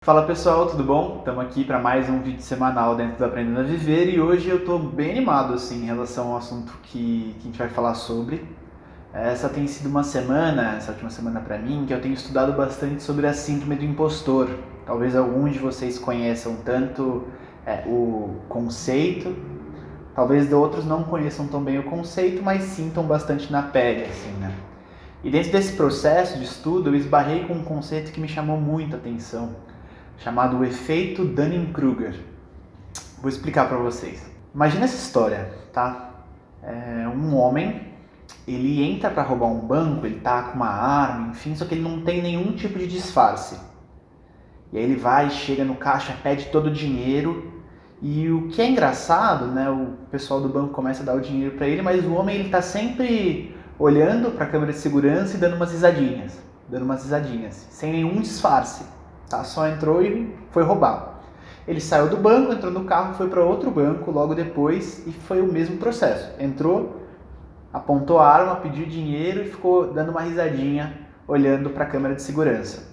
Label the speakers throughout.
Speaker 1: Fala pessoal, tudo bom? Estamos aqui para mais um vídeo semanal dentro do Aprendendo a Viver e hoje eu estou bem animado assim, em relação ao assunto que a gente vai falar sobre. Essa tem sido uma semana, essa última semana para mim, que eu tenho estudado bastante sobre a síndrome do impostor. Talvez alguns de vocês conheçam tanto o conceito, talvez outros não conheçam tão bem o conceito, mas sintam bastante na pele, assim, né? E dentro desse processo de estudo eu esbarrei com um conceito que me chamou muita atenção, chamado o efeito Dunning-Kruger. Vou explicar para vocês. Imagina essa história, tá? Um homem, ele entra para roubar um banco, ele tá com uma arma, enfim, só que ele não tem nenhum tipo de disfarce. E aí ele vai, chega no caixa, pede todo o dinheiro. E o que é engraçado, né? O pessoal do banco começa a dar o dinheiro para ele, mas o homem ele tá sempre olhando para a câmera de segurança e dando umas risadinhas, sem nenhum disfarce. Tá? Só entrou e foi roubar. Ele saiu do banco, entrou no carro, foi para outro banco logo depois e foi o mesmo processo. Entrou, apontou a arma, pediu dinheiro e ficou dando uma risadinha olhando para a câmera de segurança.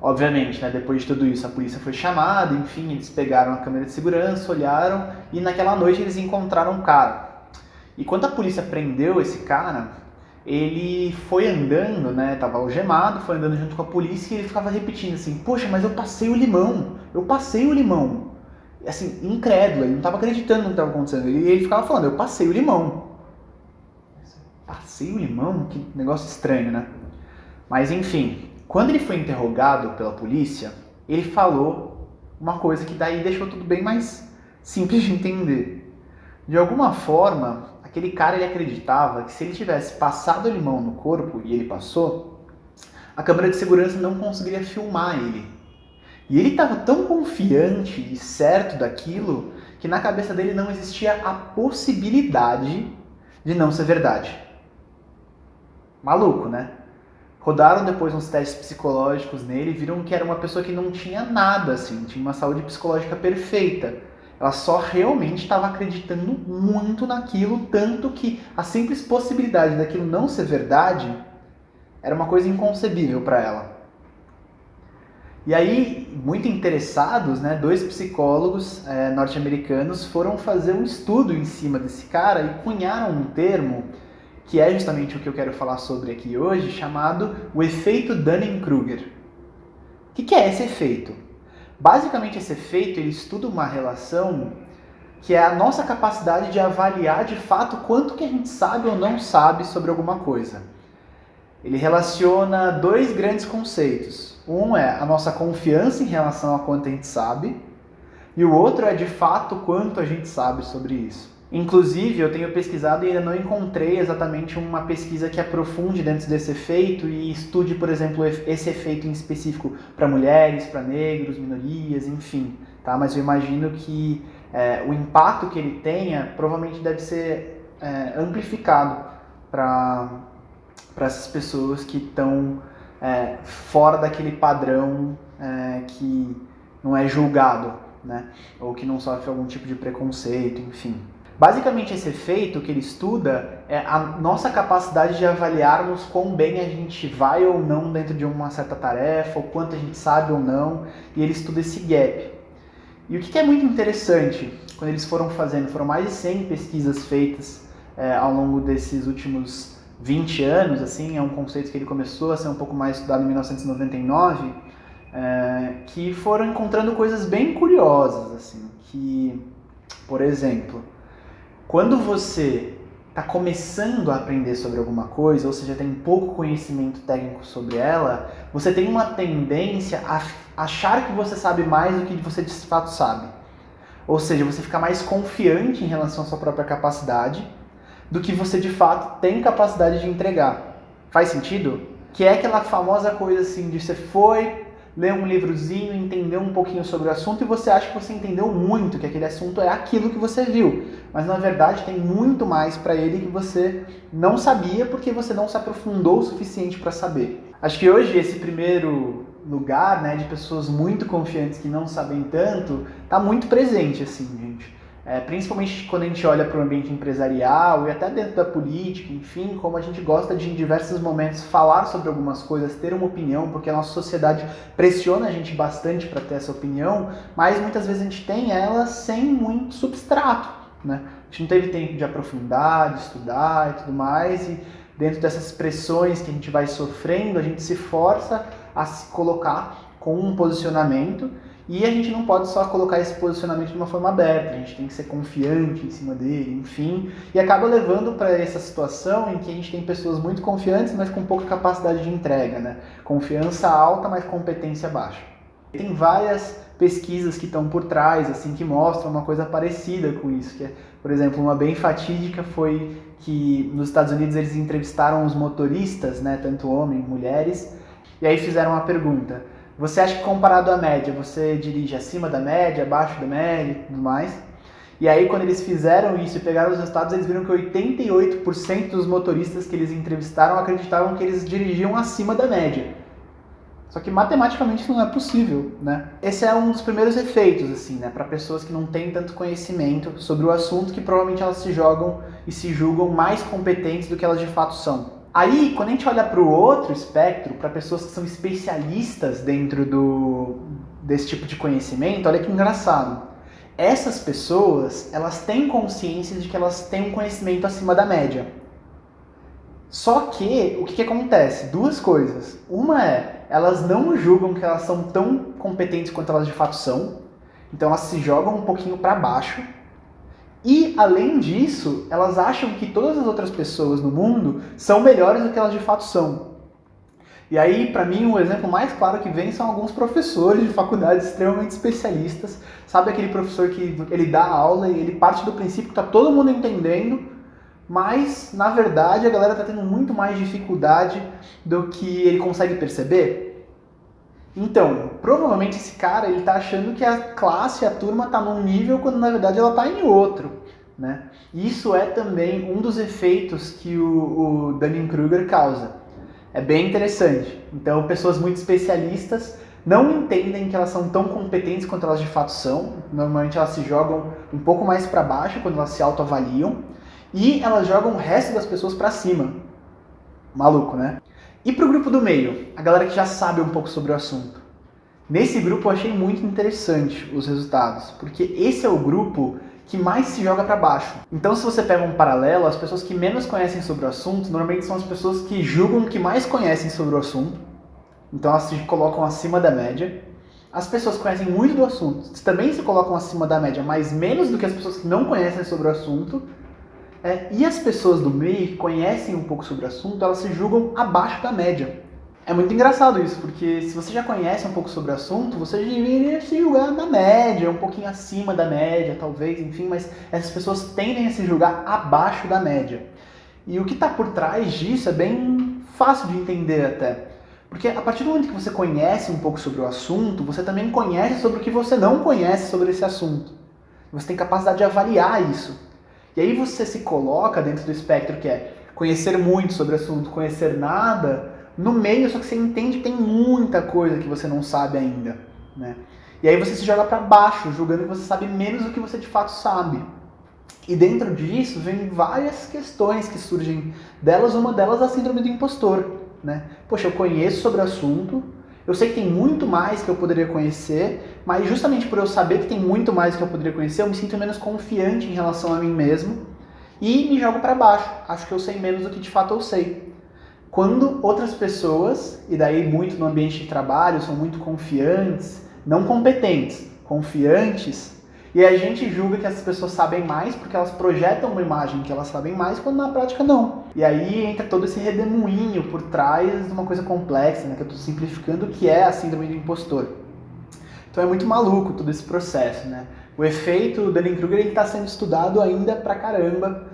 Speaker 1: Obviamente, né, depois de tudo isso, a polícia foi chamada, enfim, eles pegaram a câmera de segurança, olharam e naquela noite eles encontraram um cara. E quando a polícia prendeu esse cara, ele foi andando, né, tava algemado, foi andando junto com a polícia e ele ficava repetindo assim, poxa, mas eu passei o limão. Assim, incrédulo, ele não estava acreditando no que estava acontecendo. E ele ficava falando, eu passei o limão. Passei o limão? Que negócio estranho, né? Mas enfim, quando ele foi interrogado pela polícia, ele falou uma coisa que daí deixou tudo bem mais simples de entender. De alguma forma, aquele cara ele acreditava que se ele tivesse passado o limão no corpo, e ele passou, a câmera de segurança não conseguiria filmar ele. E ele estava tão confiante e certo daquilo que na cabeça dele não existia a possibilidade de não ser verdade. Maluco, né? Rodaram depois uns testes psicológicos nele e viram que era uma pessoa que não tinha nada, assim, tinha uma saúde psicológica perfeita. Ela só realmente estava acreditando muito naquilo, tanto que a simples possibilidade daquilo não ser verdade era uma coisa inconcebível para ela. E aí, muito interessados, né, dois psicólogos norte-americanos foram fazer um estudo em cima desse cara e cunharam um termo que é justamente o que eu quero falar sobre aqui hoje, chamado o efeito Dunning-Kruger. O que é esse efeito? Basicamente, esse efeito ele estuda uma relação que é a nossa capacidade de avaliar de fato quanto que a gente sabe ou não sabe sobre alguma coisa. Ele relaciona dois grandes conceitos. Um é a nossa confiança em relação a quanto a gente sabe, e o outro é de fato quanto a gente sabe sobre isso. Inclusive, eu tenho pesquisado e ainda não encontrei exatamente uma pesquisa que aprofunde dentro desse efeito e estude, por exemplo, esse efeito em específico para mulheres, para negros, minorias, enfim. Tá? Mas eu imagino que o impacto que ele tenha provavelmente deve ser amplificado para essas pessoas que estão fora daquele padrão que não é julgado, né? Ou que não sofre algum tipo de preconceito, enfim. Basicamente, esse efeito que ele estuda é a nossa capacidade de avaliarmos quão bem a gente vai ou não dentro de uma certa tarefa, ou quanto a gente sabe ou não, e ele estuda esse gap. E o que é muito interessante, quando eles foram mais de 100 pesquisas feitas ao longo desses últimos 20 anos, assim, é um conceito que ele começou a ser um pouco mais estudado em 1999, que foram encontrando coisas bem curiosas, assim, que, por exemplo, quando você está começando a aprender sobre alguma coisa, ou seja, tem pouco conhecimento técnico sobre ela, você tem uma tendência a achar que você sabe mais do que você de fato sabe. Ou seja, você fica mais confiante em relação à sua própria capacidade do que você de fato tem capacidade de entregar. Faz sentido? Que é aquela famosa coisa assim de você foi ler um livrozinho, entender um pouquinho sobre o assunto e você acha que você entendeu muito, que aquele assunto é aquilo que você viu. Mas na verdade tem muito mais para ele que você não sabia porque você não se aprofundou o suficiente para saber. Acho que hoje esse primeiro lugar, né, de pessoas muito confiantes que não sabem tanto, está muito presente, assim, gente. Principalmente quando a gente olha para o ambiente empresarial e até dentro da política, enfim, como a gente gosta de em diversos momentos falar sobre algumas coisas, ter uma opinião, porque a nossa sociedade pressiona a gente bastante para ter essa opinião, mas muitas vezes a gente tem ela sem muito substrato, né? A gente não teve tempo de aprofundar, de estudar e tudo mais, e dentro dessas pressões que a gente vai sofrendo, a gente se força a se colocar com um posicionamento. E a gente não pode só colocar esse posicionamento de uma forma aberta, a gente tem que ser confiante em cima dele, enfim. E acaba levando para essa situação em que a gente tem pessoas muito confiantes, mas com pouca capacidade de entrega, né? Confiança alta, mas competência baixa. Tem várias pesquisas que estão por trás, assim, que mostram uma coisa parecida com isso. Que é, por exemplo, uma bem fatídica foi que nos Estados Unidos eles entrevistaram os motoristas, né? Tanto homens, mulheres, e aí fizeram uma pergunta. Você acha que comparado à média, você dirige acima da média, abaixo da média e tudo mais? E aí quando eles fizeram isso e pegaram os resultados, eles viram que 88% dos motoristas que eles entrevistaram acreditavam que eles dirigiam acima da média. Só que matematicamente isso não é possível, né? Esse é um dos primeiros efeitos, assim, né? Para pessoas que não têm tanto conhecimento sobre o assunto, que provavelmente elas se jogam e se julgam mais competentes do que elas de fato são. Aí, quando a gente olha para o outro espectro, para pessoas que são especialistas dentro desse tipo de conhecimento, olha que engraçado. Essas pessoas, elas têm consciência de que elas têm um conhecimento acima da média. Só que, o que acontece? Duas coisas. Uma é, elas não julgam que elas são tão competentes quanto elas de fato são. Então elas se jogam um pouquinho para baixo. E, além disso, elas acham que todas as outras pessoas no mundo são melhores do que elas de fato são. E aí, para mim, o exemplo mais claro que vem são alguns professores de faculdades extremamente especialistas. Sabe aquele professor que ele dá aula e ele parte do princípio que está todo mundo entendendo, mas, na verdade, a galera está tendo muito mais dificuldade do que ele consegue perceber? Então, provavelmente esse cara ele tá achando que a classe, a turma tá num nível quando na verdade ela tá em outro, né? Isso é também um dos efeitos que o Dunning-Kruger causa. É bem interessante. Então, pessoas muito especialistas não entendem que elas são tão competentes quanto elas de fato são. Normalmente elas se jogam um pouco mais para baixo quando elas se autoavaliam e elas jogam o resto das pessoas para cima. Maluco, né? E pro grupo do meio, a galera que já sabe um pouco sobre o assunto. Nesse grupo eu achei muito interessante os resultados, porque esse é o grupo que mais se joga para baixo. Então se você pega um paralelo, as pessoas que menos conhecem sobre o assunto, normalmente são as pessoas que julgam que mais conhecem sobre o assunto, então elas se colocam acima da média. As pessoas que conhecem muito do assunto também se colocam acima da média, mas menos do que as pessoas que não conhecem sobre o assunto. E as pessoas do meio que conhecem um pouco sobre o assunto, elas se julgam abaixo da média. É muito engraçado isso, porque se você já conhece um pouco sobre o assunto, você deveria se julgar na média, um pouquinho acima da média, talvez, enfim, mas essas pessoas tendem a se julgar abaixo da média. E o que está por trás disso é bem fácil de entender até. Porque a partir do momento que você conhece um pouco sobre o assunto, você também conhece sobre o que você não conhece sobre esse assunto. Você tem capacidade de avaliar isso. E aí você se coloca dentro do espectro que é conhecer muito sobre o assunto, conhecer nada, no meio, só que você entende que tem muita coisa que você não sabe ainda, né? E aí você se joga para baixo, julgando que você sabe menos do que você de fato sabe. E dentro disso vem várias questões que surgem delas, uma delas é a síndrome do impostor, né? Poxa, eu conheço sobre o assunto, eu sei que tem muito mais que eu poderia conhecer, mas justamente por eu saber que tem muito mais que eu poderia conhecer, eu me sinto menos confiante em relação a mim mesmo e me jogo para baixo. Acho que eu sei menos do que de fato eu sei. Quando outras pessoas, e daí muito no ambiente de trabalho, são muito confiantes, não competentes, confiantes, e a gente julga que essas pessoas sabem mais porque elas projetam uma imagem que elas sabem mais, quando na prática não. E aí entra todo esse redemoinho por trás de uma coisa complexa, né, que eu estou simplificando, que é a síndrome do impostor. Então é muito maluco todo esse processo, né? O efeito Dunning-Kruger está sendo estudado ainda pra caramba,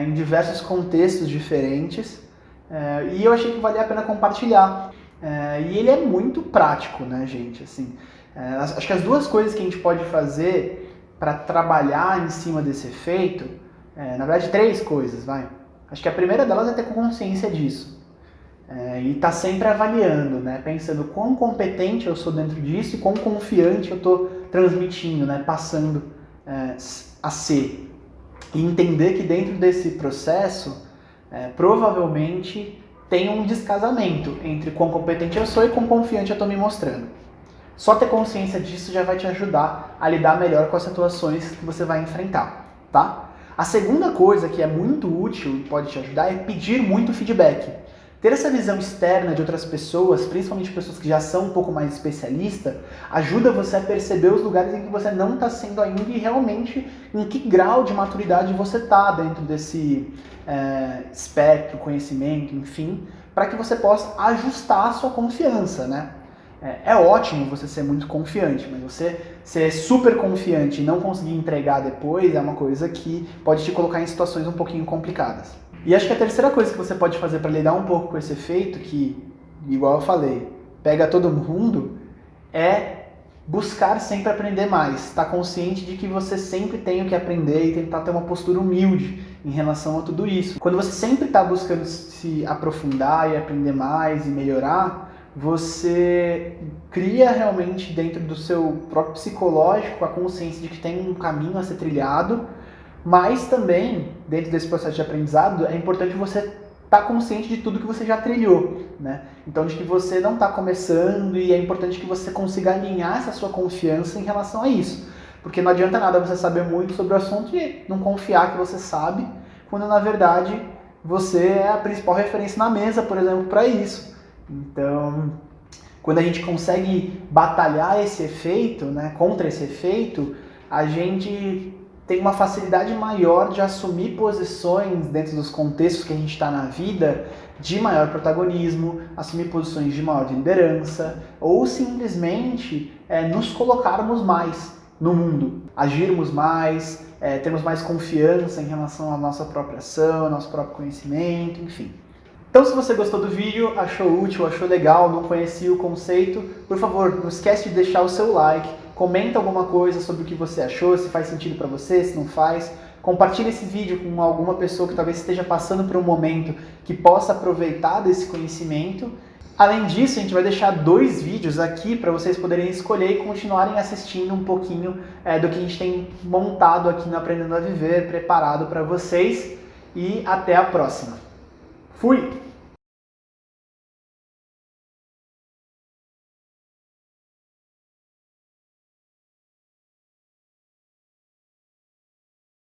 Speaker 1: em diversos contextos diferentes, e eu achei que valia a pena compartilhar. E ele é muito prático, né, gente? Assim, acho que as duas coisas que a gente pode fazer para trabalhar em cima desse efeito, na verdade 3 coisas, vai. Acho que a primeira delas é ter consciência disso. E estar sempre avaliando, né? Pensando quão competente eu sou dentro disso e quão confiante eu estou transmitindo, né? Passando a ser. E entender que dentro desse processo, provavelmente tem um descasamento entre quão competente eu sou e quão confiante eu estou me mostrando. Só ter consciência disso já vai te ajudar a lidar melhor com as situações que você vai enfrentar, tá? A segunda coisa que é muito útil e pode te ajudar é pedir muito feedback. Ter essa visão externa de outras pessoas, principalmente pessoas que já são um pouco mais especialistas, ajuda você a perceber os lugares em que você não está sendo ainda e realmente em que grau de maturidade você está dentro desse espectro, conhecimento, enfim, para que você possa ajustar a sua confiança, né? É ótimo você ser muito confiante, mas você ser super confiante e não conseguir entregar depois é uma coisa que pode te colocar em situações um pouquinho complicadas. E acho que a terceira coisa que você pode fazer para lidar um pouco com esse efeito, que, igual eu falei, pega todo mundo, é buscar sempre aprender mais. Estar consciente de que você sempre tem o que aprender e tentar ter uma postura humilde em relação a tudo isso. Quando você sempre está buscando se aprofundar e aprender mais e melhorar, você cria realmente dentro do seu próprio psicológico a consciência de que tem um caminho a ser trilhado, mas também, dentro desse processo de aprendizado, é importante você estar consciente de tudo que você já trilhou, né? Então, de que você não está começando e é importante que você consiga alinhar essa sua confiança em relação a isso. Porque não adianta nada você saber muito sobre o assunto e não confiar que você sabe, quando na verdade você é a principal referência na mesa, por exemplo, para isso. Então, quando a gente consegue batalhar esse efeito, né, contra esse efeito, a gente tem uma facilidade maior de assumir posições dentro dos contextos que a gente está na vida de maior protagonismo, assumir posições de maior liderança, ou simplesmente nos colocarmos mais no mundo, agirmos mais, termos mais confiança em relação à nossa própria ação, ao nosso próprio conhecimento, enfim. Então, se você gostou do vídeo, achou útil, achou legal, não conhecia o conceito, por favor, não esquece de deixar o seu like, comenta alguma coisa sobre o que você achou, se faz sentido para você, se não faz. Compartilhe esse vídeo com alguma pessoa que talvez esteja passando por um momento que possa aproveitar desse conhecimento. Além disso, a gente vai deixar 2 vídeos aqui para vocês poderem escolher e continuarem assistindo um pouquinho do que a gente tem montado aqui no Aprendendo a Viver, preparado para vocês. E até a próxima. Fui!